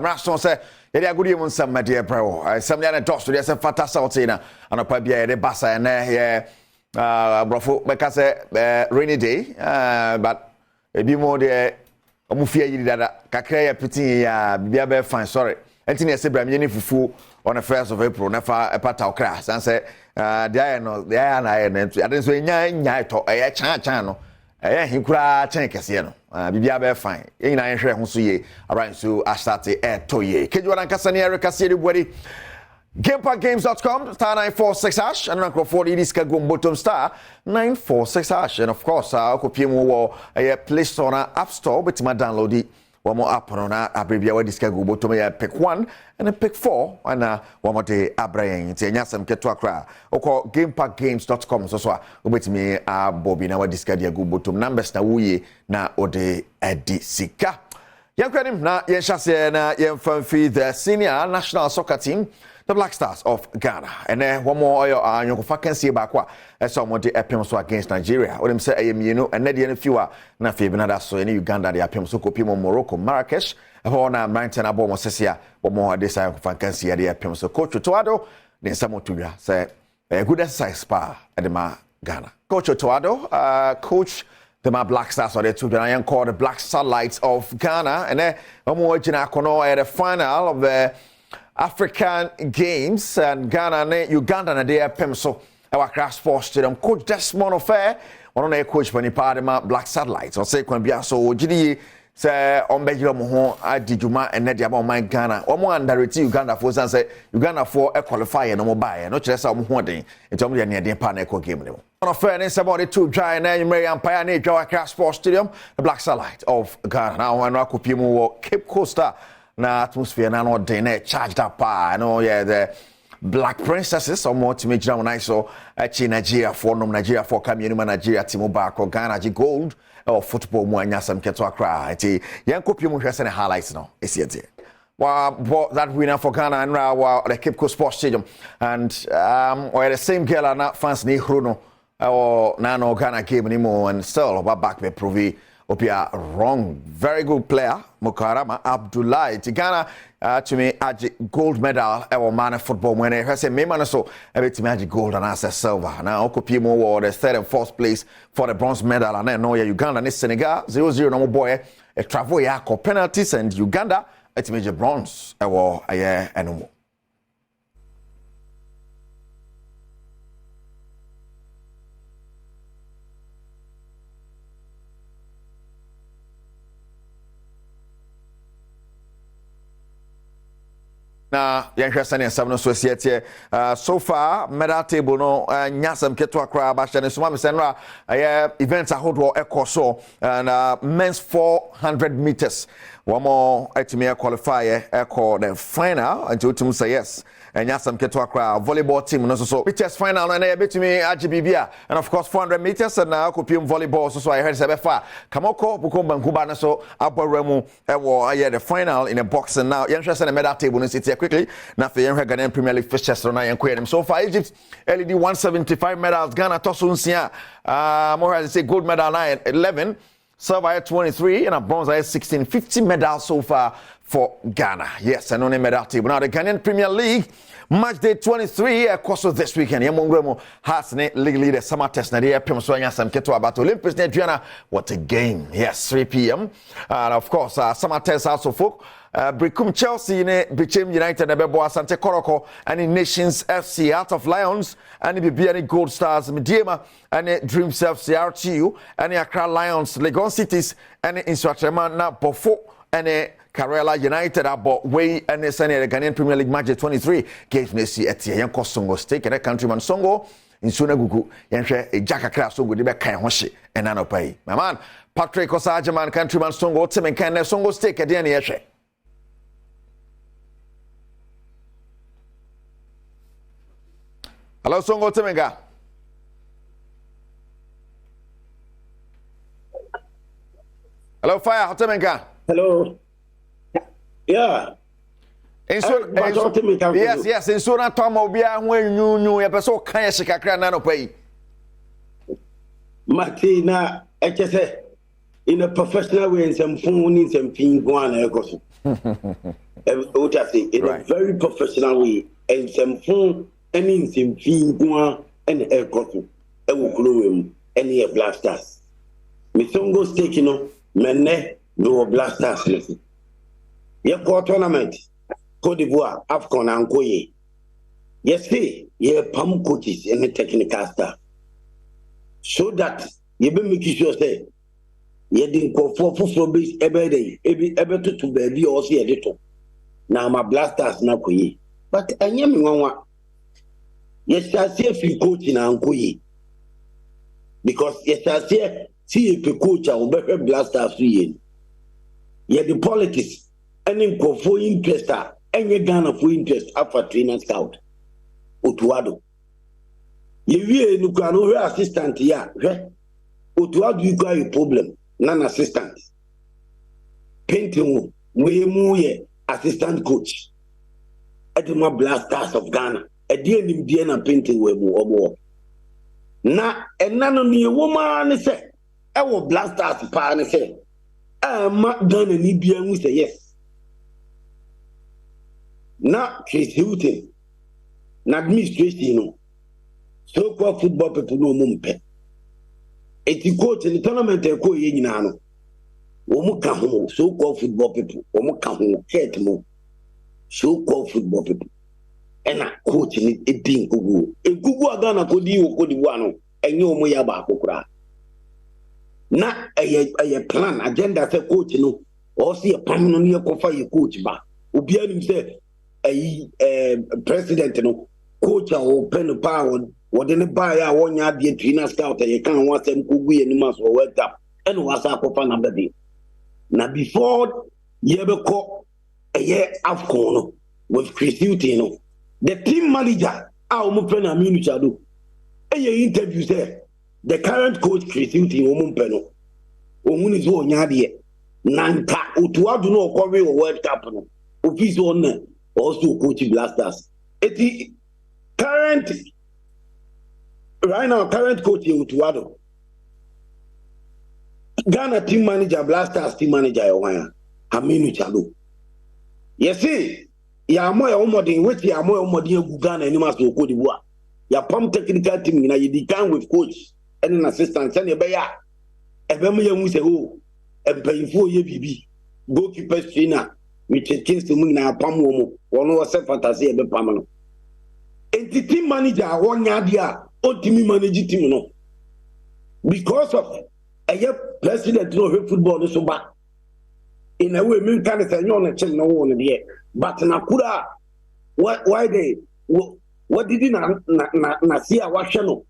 Rason say yɛde agudi mu nsɛm ma deɛ brɛ wo sɛm deɛ ne dɔso deɛ sɛ fata sauti na anɔpa bia yɛde basa ɛnɛ yɛ brɔfo bɛka sɛ rainy day but ebi mo deɛ ɔmo fie yiri dada kakra yɛ pitin ya bibia bɛ fine sorry ɛnti ne yɛsɛ bram yɛ ne fufu on the 1st of April na fa ɛpata okra san sɛ deɛ ayɛ no deɛ ayɛ na ayɛ no ade nso nya ɛtɔ ɛyɛ kyan no ɛyɛ hinkura kyɛn kɛseɛ no bibia bɛ fine yɛn nyinaa yɛhwɛ ho so ye around so astate ɛtɔ ye kejuwa nankasa ne ɛreka se de buari gamepackgames.com star 946 hash and rank for the disc go bottom star 946 hash and of course okopie mu wo Play Store na App Store but ma download it one more app no na abribia we disc go bottom pick 1 and then pick 4 and one more day abrayen ti nyasem keto akra okọ gamepackgames.com so obetimi abobi na we disc go bottom numbers na wuye na ode edi sika yankwanim na yenhyase na yemfamfi the senior national soccer team the Black Stars of Ghana. And then one more you can see back what someone the appearance so against Nigeria. What them say and then the fewer na few so in Uganda the appearance so copy Morocco, Marrakesh, and na mountain abom sesia one more this I can see the appearance so coach Toado then someone to say a good exercise spa at the Ghana. Coach Toado, coach the Black Stars or the two that called the Black Satellites of Ghana and then one more Kono at the final of the African Games and Ghana and Uganda na dey pem so our crash sports stadium coach Desmond Ofair one na coach pani party Black Satellites or say kwan bia so gidi say on be mo ho adijuma and dey about my Ghana o mo underrate Uganda for say Uganda for a qualifier no mo buy no kire say o mo ho den etom dey na dey pa na eco game no on Ofair is about the two dry na you Mary Empire na Jowa Crash Sports Stadium the Black Satellites of Ghana now when akopie mu Cape Coast na atmosphere na no dey na charged up no yeah the Black Princesses or more to me jam nice so Nigeria for Nigeria for community Nigeria team back or Ghana gold or football mo anya sam keto akra enti yen kopie mu hwese ne highlights no esi ete that winner for Ghana and the Cape Coast Sports Stadium and or the same girl na fans ni hro no or na no Ghana game anymore and still back be prove Opia wrong. Very good player. Mukarama Abdullah. Ghana to me aji gold medal ever man of football when I say me man so every team aji gold and as silver. Now Okopie more the third and fourth place for the bronze medal and then no Uganda and Senegal 0-0 no boy a travel ya penalties and Uganda it's major bronze ever a year and no more. Na yanhwesa ne sam no so asiete so far medal table no nyasam keto akra ba hye ne so ma senra events ahodo ekoso and men's 400 meters one more etime qualifier eko the final until to say yes and nyasam keto akra volleyball team no so meters final na betumi agibibia and of course 400 meters and na kopiem volleyball so I heard say befa kamoko bukomba nkuba na so aboremu ewo the final in a boxing now yanhwesa ne medal table no sit quickly na fe yenhwe Ghanaian Premier League fixtures no na yenkoye dem so far Egypt LED 175 medals Ghana toso nsia more as say gold medal 11 silver 23 and a bronze 16 50 medals so far for Ghana. Yes, and on the medal table. Now the Ghanaian Premier League match day 23 course of this weekend. Yamongremo has league leader summer test na dey pem so anya sam keto about Olympics na Adriana. What a game. Yes, 3 p.m. And of course summer test also folk Brikum Chelsea ne Bichem United na bebo Asante Koroko and in Nations FC Heart of Lions and the BBN Gold Stars Mediema and Dreams FC RTU and Accra Lions Legon Cities and Instructorman na Bofo and Karela United about way and the Ghanaian Premier League match 23 games Messi at Yanko Songo stake and a countryman Songo in Sunagugu Yanke a Jacka class Songo de Bekai Hoshi and Anopai. My man Patrick Osajaman countryman Songo Tim and Can Songo stake at the end. Hello, Songo Temenga. Hello, Fire Temenga. Hello. Yeah. Yes. In so na Tom obia when you e person kan ye shikakra na no pai. Martina, in a professional way, some phone in some ping one. what I say in a very professional way, and some phone any some fee and air cotton, I will grow him any blasters. Misongo stake, you know, mene no blasters. Your core tournament, Cote d'Ivoire, Afcon, and Koye. Yes, see, ye palm coaches and the technical staff. So that you be making sure say, ye didn't go for base every day, every to baby or see a little. Now my blasters na Koye. But I am one. Yes, I see a few coaching and Koye. Because yes, I see if a coach will be blasters to ye. Ye the politics, any go for interest, any Ghana for interest after trainer scout. Otuado. You no assistant ya. Otuado you got a problem. Non assistant. Painting we assistant coach. Adom Blasters of Ghana. A dear Indiana painting we more. Na and none of me woman say. I will Blasters pan say. I'm not done an Indian with a yes. Now Chris Hilton. Administration, no. So-called football people no mumpe. Eti coach in the tournament ko ye nyina no. Wo mu ka ho so-called football people. Wo mu ka ho ket mo. So-called football people. Ena coach ni edin gugu. Egugu aga na ko di wo ko di wa no. Enye o mu ya ba akokura. Na eye plan agenda say coach no. O se pam no ne ko fa ye coach ba. Obi anim say president no coach or pen power what in the buy a one yard the trainer scout you can't want them kugu animals or work up and was up for another day. Now before you ever call a year Afcon with Chris Hilton, the team manager our friend Aminu Chadu a interview there the current coach Chris Hilton Omumpeno Omuni's own yadi Nanka Utuadu no Korea or World Cup no office on also coaching blasters. Eti current right now current coach Utuado. Ghana team manager blasters team manager Yohana Aminu Chalo. Yes see, ya mo ya omodin which ya mo ya omodin Ghana anima so Cote d'Ivoire. Ya pam technical team na you can with coach and an assistant send be ya. Ebe mo ya mu se ho empayfo ye bibi. Goalkeeper trainer we change to me na pam wo mo wono wo se fantasy e be pam no entity manager won ya dia o team manage team no because of a president no football so ba in a way me kan say no na chem no wo no de but na kura why they what did na see a wahwe no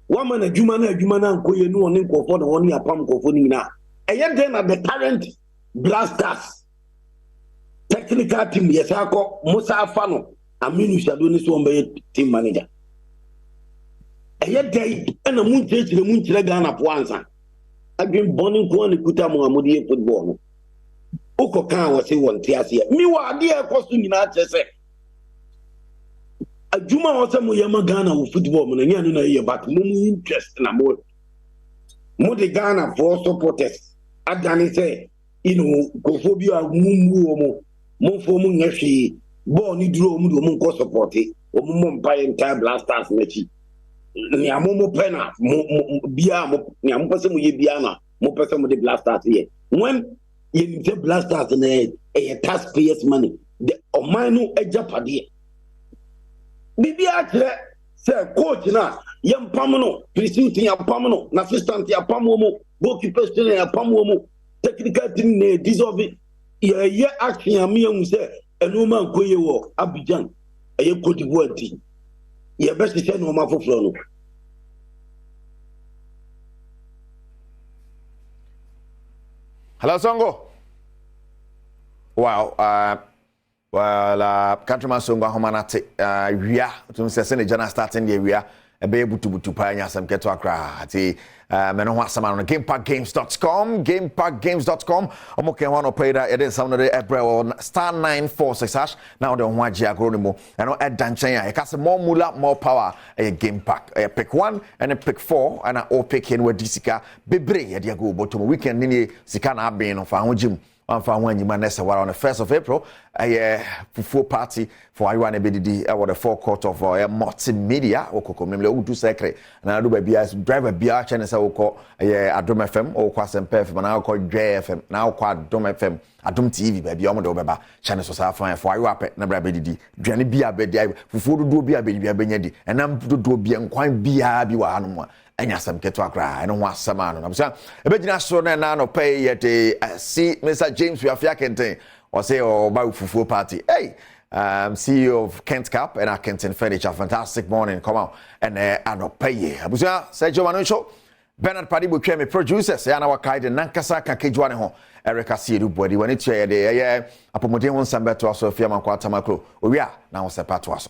one man adwuma na nkoye no on nkofo na won ya pam nkofo ni na eye den na the current blasters technical team yes ako Musa Afano Aminu Shadoni so be team manager eye dey na munchire Ghana po ansa agin bonin ko ni kuta mo amudi football no ukokan wo se won ti ase mi wa ade e koso nyina chese adwuma wo se mo yema Ghana wo football mo na nya no na ye but mo interest na mo de Ghana for supporters adani say go phobia mumu mo mo fo mu nhwe ball ni duro mu do mu ko support o mu mpa entire blasters na chi ni amomo pena bia mo ni amomo pese mu ye bia na mo pese mo de blasters ye when you need blasters na a taxpayers money the omanu ejapade bibia kire say coach na yem pam no president yem pam no na assistant yem pam mo goalkeeper yem pam mo technical team na dissolve ye action am yam say enu man koye wo Abidjan ye Cote d'Ivoire team ye best say no ma foforo no. Hello Songo. Wow, countryman Songo homanate wia to say the journal starting the wia e be butu pa nya sam keto akra ati me no ho asama no gamepackgames.com omo ken ho no playda e dey some no dey ebre star 946 hash now the ho agi agro no mo e no e danchan ya e ka se more mula more power e game pack e pick 1 and pick 4 and all pick in with disika bebre e dey go bottom weekend ni sika na abin no fa ho jim amfa ho anyima nese wara on the 1st of April fufuo party for ayiwa na bedidi the forecourt of multimedia okokomlemle udu secret na do ba bia driver bia chene se wokọ Adom FM okwa Sempe FM na okọ Dwe FM na okọ Adom FM Adom TV ba bia omodo beba chene so sa fan for ayiwa pe na bra bedidi dwane bia bedi fufuo dodo bia bedi benya di enam dodo bia nkwan bia bi wa hanom anya sam keto akra eno ho asama no na busa ebegina so na no pay yet see Mr. James Wiafia Kenten or say ba fufuo party hey CEO of Kent Cap and Kenton Furniture. Fantastic morning, come on. And pay. Abuja, Sergio Manucho, Bernard Padibu Kemi producers, Yana Wakai, the Nankasa Kakijuane ho, Erica Sidu Body, when it's a apomodin on Sambeto, so Fiaman Quatamakro. We are now separate to us.